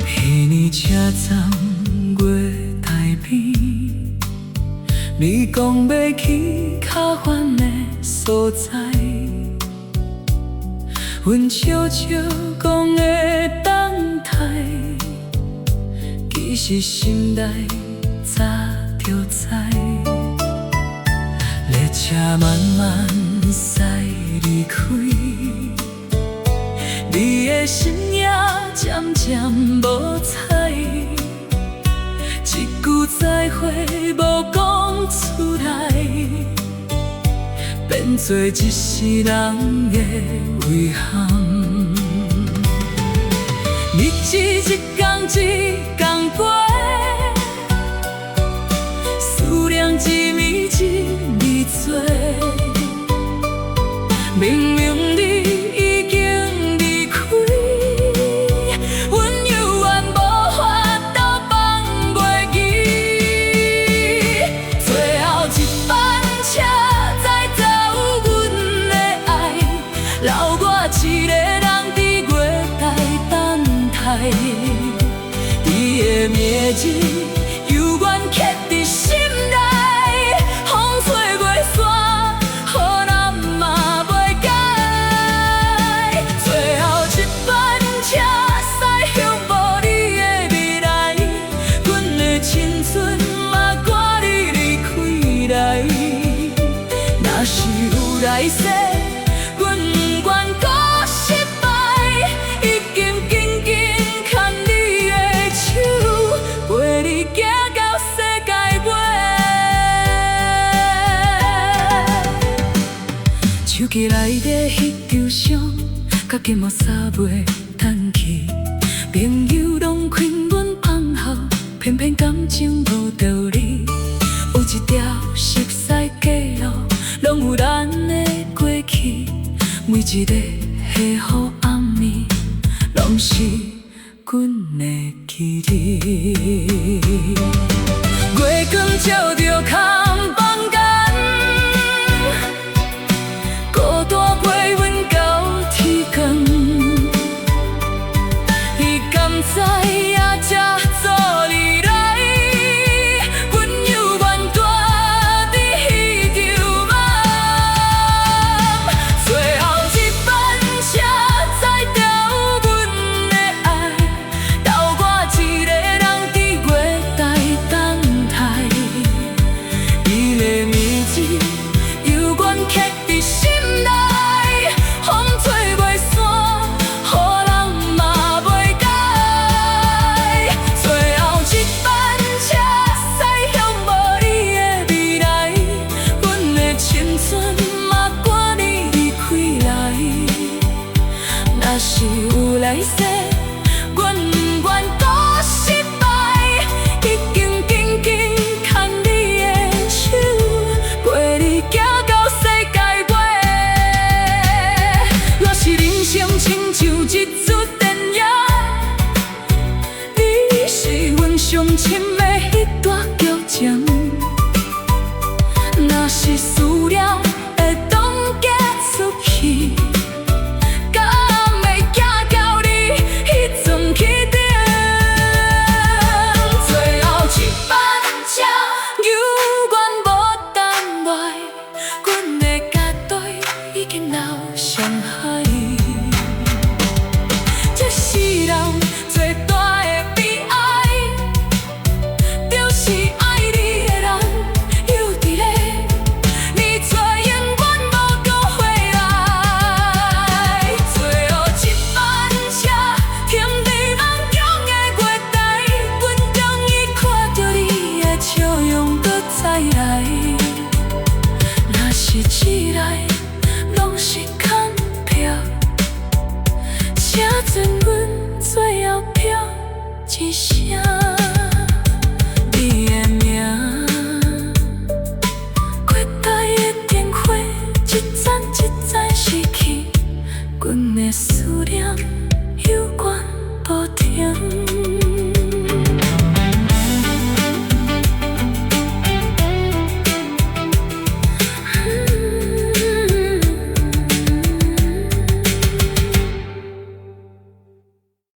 彼年车站月台边，你讲要去较远的所在，阮笑笑讲会等待，其实心内早就知。列车慢慢驶离开，你的身影渐渐无彩，一句再会无讲出来，变做一世人的遗憾。日子一天一天过，思念一暝一暝做，明明你已经离开，阮犹原无法度放袂记。最后一班车载走阮的爱，留我一个人伫月台等待。你的名字犹原刻伫心内，风吹月山，雨淋嘛袂改。最后一班车驶向无你的未来，阮的青春嘛赶你离开来。若是有来世，阮不愿搁失败，已经紧紧牵你的手，陪你行到世界尾。手机内底迄张相，甲金毛衫袂趁去，朋友拢劝阮放下，偏偏感情无道理。有一条熟悉街路，拢有咱的过去，每一个下雨暗暝，拢是阮的记忆。月光照着空房间，孤单陪阮到天光。伊甘知影才做你来，阮犹原住伫迄张梦。最后一班车载着阮的爱，留我一个人伫月台等待。伊的名字犹原刻伫心内，风吹袂散，雨淋嘛袂改。最后一班车驶向无你的未来，阮的青春嘛赶你离开来。若是有来世，阮不愿搁失败，已经紧紧牵你的手，陪你行到世界尾。若是人生亲像一出电影，你是阮上深的迄段剧情。若是思念